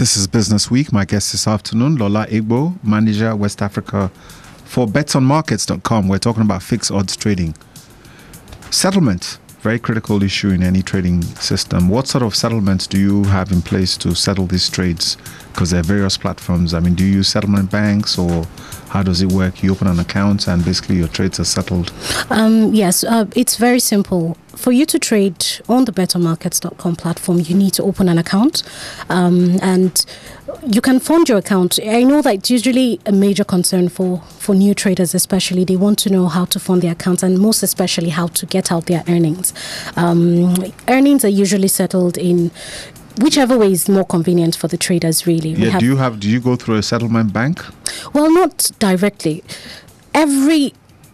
This is Business Week. My guest this afternoon, Lola Egboh, Manager, West Africa for betsonmarkets.com. We're talking about fixed odds trading. Settlement, very critical issue in any trading system. What sort of settlements do you have in place to settle these trades? Because there are various platforms. I mean, do you use settlement banks, or how does it work? You open an account and basically your trades are settled? Yes, it's very simple. For you to trade on the bettermarkets.com platform, you need to open an account, and you can fund your account. I know that it's usually a major concern for new traders, especially. They want to know how to fund their accounts, and most especially how to get out their earnings. Earnings are usually settled in whichever way is more convenient for the traders, really. Yeah, do you go through a settlement bank? Well, not directly. Every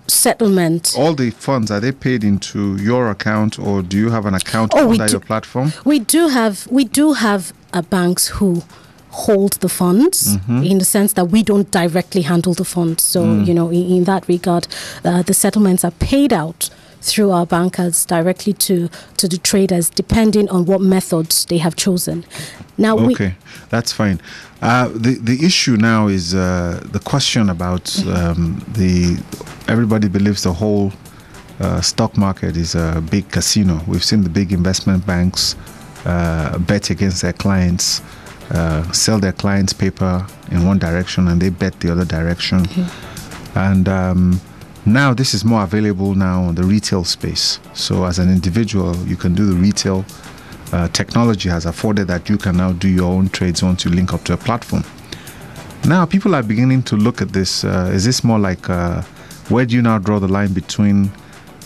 settlement, all the funds, are they paid into your account, or do you have an account under your platform? We do have banks who hold the funds, in the sense that we don't directly handle the funds. So in that regard, the settlements are paid out through our bankers directly to the traders, depending on what methods they have chosen. Now, that's fine. The issue now is the question about everybody believes the whole stock market is a big casino. We've seen the big investment banks bet against their clients, sell their clients' paper in one direction, and they bet the other direction. And now this is more available now on the retail space. So as an individual, you can do the retail. Technology has afforded that you can now do your own trades once you link up to a platform. Now people are beginning to look at this. Is this more like, where do you now draw the line between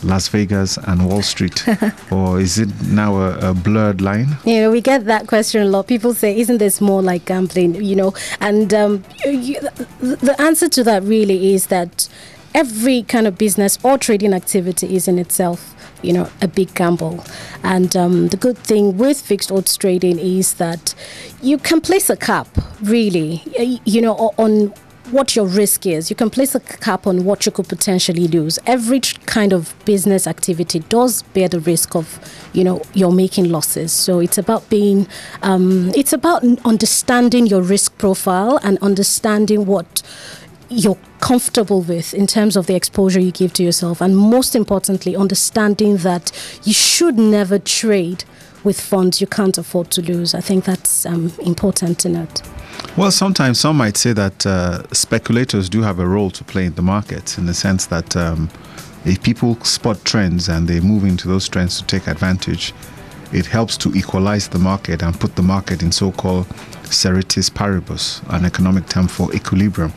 Las Vegas and Wall Street? Or is it now a blurred line? We get that question a lot. People say, isn't this more like gambling? And the answer to that really is that every kind of business or trading activity is in itself, a big gamble. And the good thing with fixed odds trading is that you can place a cap, really, on what your risk is. You can place a cap on what you could potentially lose. Every kind of business activity does bear the risk of, you're making losses. So it's about it's about understanding your risk profile and understanding what you're comfortable with in terms of the exposure you give to yourself, and most importantly, understanding that you should never trade with funds you can't afford to lose. I think that's important to note. Well, sometimes some might say that speculators do have a role to play in the market, in the sense that if people spot trends and they move into those trends to take advantage, it helps to equalize the market and put the market in so-called ceteris paribus, an economic term for equilibrium.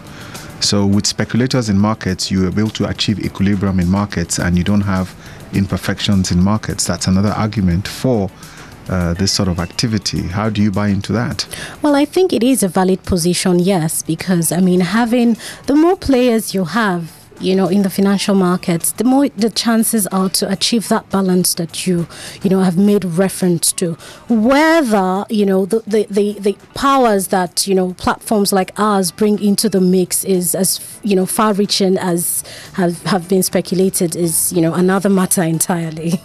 So with speculators in markets, you are able to achieve equilibrium in markets, and you don't have imperfections in markets. That's another argument for this sort of activity. How do you buy into that? Well, I think it is a valid position, yes, because, having the more players you have, in the financial markets, the more the chances are to achieve that balance that you have made reference to. Whether, the powers that, platforms like ours bring into the mix is as, far-reaching as have been speculated is, another matter entirely.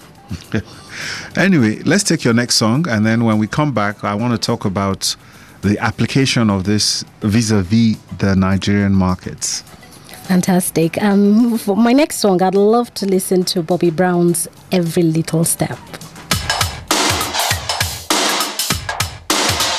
Anyway, let's take your next song, and then when we come back, I want to talk about the application of this vis-a-vis the Nigerian markets. Fantastic. For my next song, I'd love to listen to Bobby Brown's Every Little Step.